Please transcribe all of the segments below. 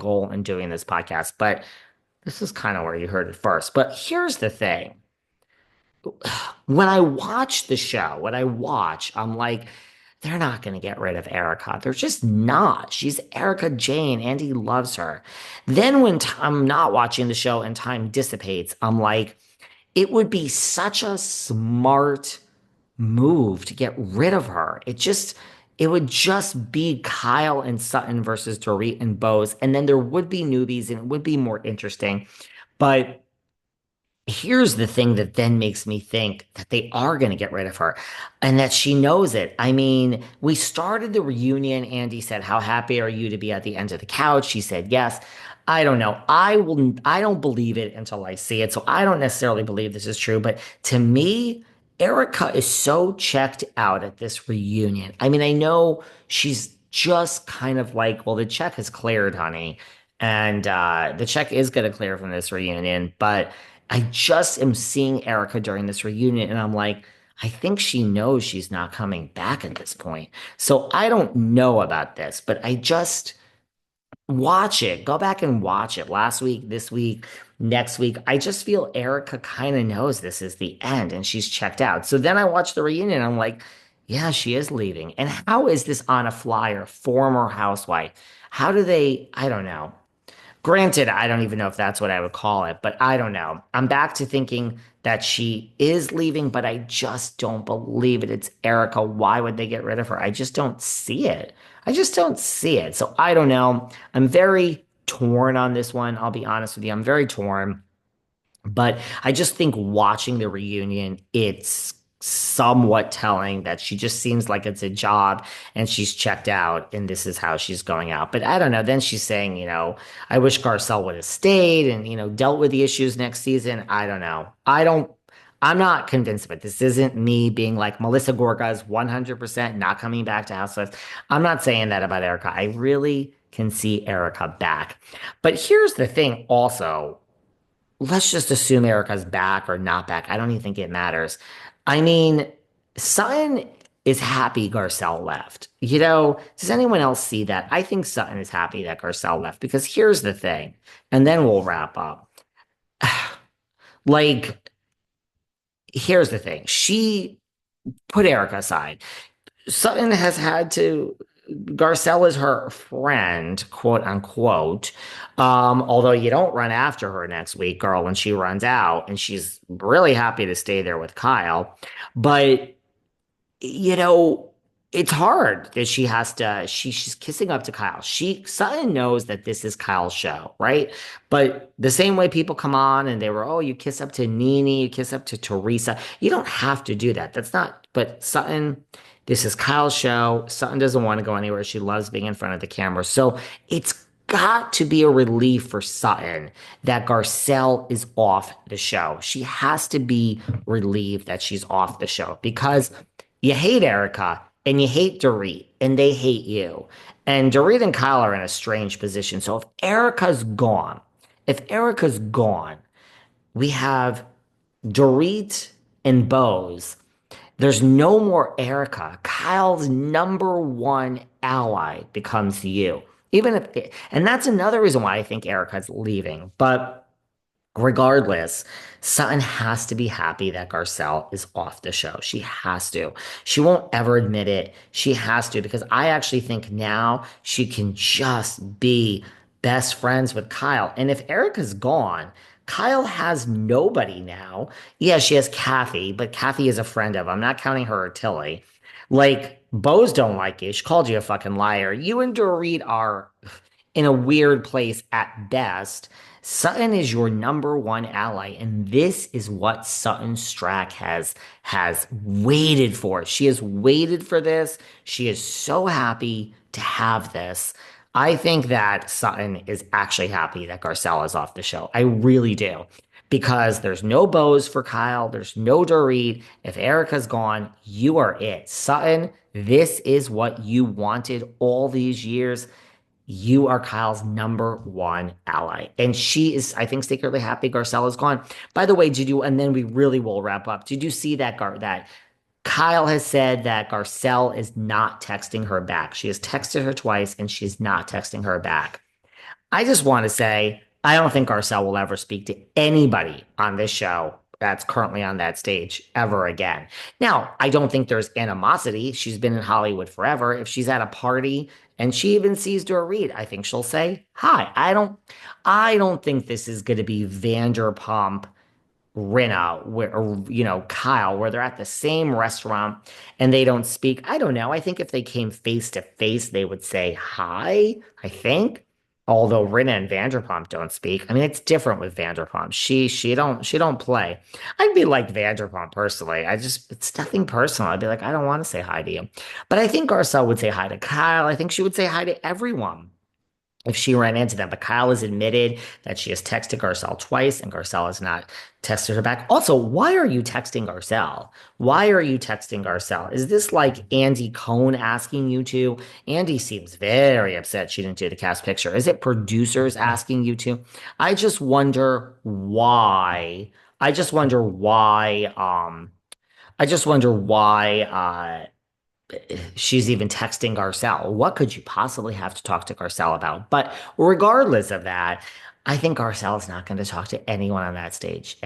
goal in doing this podcast, but this is kind of where you heard it first. But here's the thing. When I watch the show, I'm like, they're not going to get rid of Erika. They're just not. She's Erika Jane. Andy loves her. Then when I'm not watching the show and time dissipates, I'm like, it would be such a smart move to get rid of her. It would just be Kyle and Sutton versus Dorit and Bose, and then there would be newbies and it would be more interesting. But here's the thing that then makes me think that they are going to get rid of her and that she knows it. I mean, we started the reunion. Andy said, "How happy are you to be at the end of the couch?" She said, "Yes." I don't know. I don't believe it until I see it. So I don't necessarily believe this is true. But to me, Erika is so checked out at this reunion. I mean, I know she's just kind of like, well, the check has cleared, honey. And the check is going to clear from this reunion. But I just am seeing Erika during this reunion, and I'm like, I think she knows she's not coming back at this point. So I don't know about this, but I just watch it. Go back and watch it last week, this week, next week. I just feel Erika kind of knows this is the end and she's checked out. So then I watch the reunion. I'm like, yeah, she is leaving. And how is this on a flyer, former housewife? How do they? I don't know. Granted, I don't even know if that's what I would call it, but I don't know. I'm back to thinking that she is leaving, but I just don't believe it. It's Erika. Why would they get rid of her? I just don't see it. I just don't see it. So I don't know. I'm very torn on this one. I'll be honest with you. I'm very torn. But I just think watching the reunion, it's somewhat telling that she just seems like it's a job and she's checked out and this is how she's going out. But I don't know. Then she's saying, I wish Garcelle would have stayed and, dealt with the issues next season. I don't know. I'm not convinced of it. This isn't me being like Melissa Gorga's 100% not coming back to Housewives. I'm not saying that about Erika. I really can see Erika back. But here's the thing also, let's just assume Erica's back or not back. I don't even think it matters. I mean, Sutton is happy Garcelle left. Does anyone else see that? I think Sutton is happy that Garcelle left because here's the thing, and then we'll wrap up. Like, here's the thing. She put Erica aside. Sutton has had to, Garcelle is her friend, quote unquote. Although you don't run after her next week, girl, when she runs out, and she's really happy to stay there with Kyle. But, you know, it's hard that she's kissing up to Kyle. Sutton knows that this is Kyle's show, right? But the same way people come on and they were, oh, you kiss up to Nene, you kiss up to Teresa. You don't have to do that. That's not, but Sutton, this is Kyle's show. Sutton doesn't want to go anywhere. She loves being in front of the camera. So it's got to be a relief for Sutton that Garcelle is off the show. She has to be relieved that she's off the show because you hate Erika and you hate Dorit and they hate you. And Dorit and Kyle are in a strange position. So if Erika's gone, we have Dorit and Bose. There's no more Erika. Kyle's number one ally becomes you. And that's another reason why I think Erika's leaving. But regardless, Sutton has to be happy that Garcelle is off the show. She has to. She won't ever admit it. She has to because I actually think now she can just be best friends with Kyle. And if Erika's gone, Kyle has nobody now. Yeah, she has Kathy, but Kathy is a friend of. I'm not counting her or Tilly. Like, Bose don't like you. She called you a fucking liar. You and Dorit are in a weird place at best. Sutton is your number one ally, and this is what Sutton Stracke has waited for. She has waited for this. She is so happy to have this. I think that Sutton is actually happy that Garcelle is off the show. I really do. Because there's no Bose for Kyle, there's no Dorit. If Erika's gone, you are it. Sutton, this is what you wanted all these years. You are Kyle's number one ally. And she is, I think, secretly happy Garcelle is gone. By the way, and then we really will wrap up. Did you see that Kyle has said that Garcelle is not texting her back? She has texted her twice and she's not texting her back. I just want to say, I don't think Garcelle will ever speak to anybody on this show that's currently on that stage ever again. Now, I don't think there's animosity. She's been in Hollywood forever. If she's at a party and she even sees Dorit, I think she'll say hi. I don't think this is going to be Vanderpump Rinna, where or, Kyle, where they're at the same restaurant and they don't speak. I don't know. I think if they came face to face, they would say hi. I think. Although Rinna and Vanderpump don't speak. I mean, it's different with Vanderpump. She don't play. I'd be like Vanderpump personally. It's nothing personal. I'd be like, I don't want to say hi to you. But I think Garcelle would say hi to Kyle. I think she would say hi to everyone if she ran into them. But Kyle has admitted that she has texted Garcelle twice, and Garcelle has not texted her back. Also, why are you texting Garcelle? Why are you texting Garcelle? Is this like Andy Cohen asking you to? Andy seems very upset she didn't do the cast picture. Is it producers asking you to? I just wonder why. I just wonder why. I just wonder why. She's even texting Garcelle. What could you possibly have to talk to Garcelle about? But regardless of that, I think Garcelle is not going to talk to anyone on that stage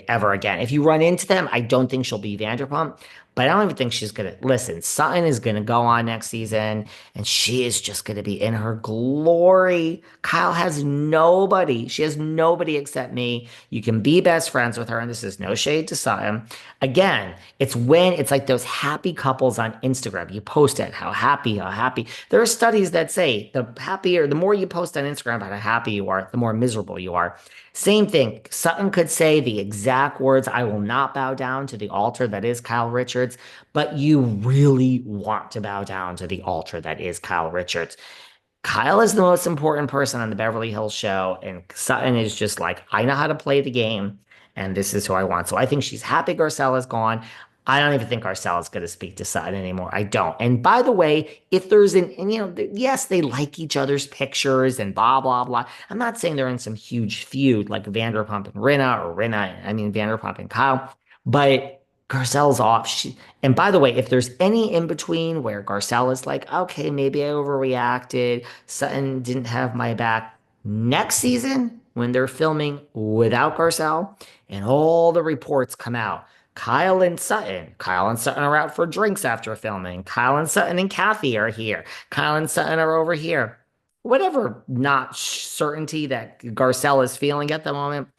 ever again. If you run into them, I don't think she'll be Vanderpump, but I don't even think she's going to listen. Sutton is going to go on next season, and she is just going to be in her glory. Kyle has nobody. She has nobody except me. You can be best friends with her, and this is no shade to Sutton. Again, it's like those happy couples on Instagram. You post it, how happy, how happy. There are studies that say the more you post on Instagram about how happy you are, the more miserable you are. Same thing. Sutton could say the exact words, I will not bow down to the altar that is Kyle Richards, but you really want to bow down to the altar that is Kyle Richards. Kyle is the most important person on the Beverly Hills show, and Sutton is just like, I know how to play the game, and this is who I want. So I think she's happy Garcelle is gone. I don't even think Garcelle is going to speak to Sutton anymore. I don't. And by the way, if there's and yes, they like each other's pictures and blah, blah, blah. I'm not saying they're in some huge feud like Vanderpump and Rinna or Vanderpump and Kyle, but Garcelle's off. And by the way, if there's any in between where Garcelle is like, okay, maybe I overreacted, Sutton didn't have my back next season when they're filming without Garcelle and all the reports come out. Kyle and Sutton are out for drinks after filming. Kyle and Sutton and Kathy are here. Kyle and Sutton are over here. Whatever not certainty that Garcelle is feeling at the moment,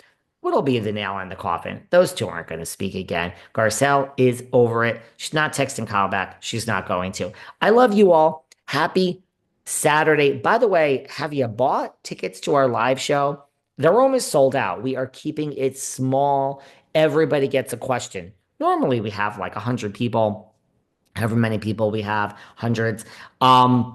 what'll be the nail in the coffin? Those two aren't going to speak again. Garcelle is over it. She's not texting Kyle back. She's not going to. I love you all. Happy Saturday. By the way, have you bought tickets to our live show? The room is sold out. We are keeping it small. Everybody gets a question. Normally we have like 100 people, however many people we have, hundreds. And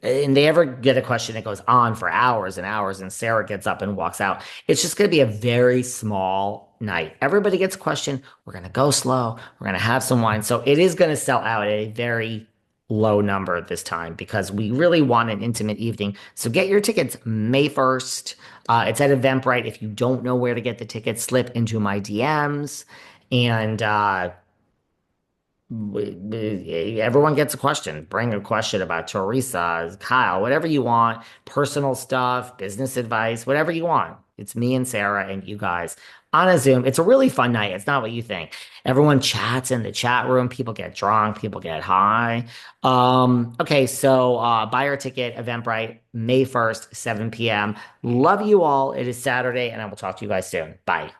they ever get a question that goes on for hours and hours, and Sarah gets up and walks out. It's just going to be a very small night. Everybody gets a question. We're going to go slow. We're going to have some wine. So it is going to sell out at a very low number this time because we really want an intimate evening. So get your tickets May 1st. It's at Eventbrite. If you don't know where to get the tickets, slip into my DMs. And everyone gets a question. Bring a question about Teresa, Kyle, whatever you want, personal stuff, business advice, whatever you want. It's me and Sarah and you guys on a Zoom. It's a really fun night. It's not what you think. Everyone chats in the chat room. People get drunk. People get high. Okay, so buy your ticket, Eventbrite, May 1st, 7 p.m. Love you all. It is Saturday, and I will talk to you guys soon. Bye.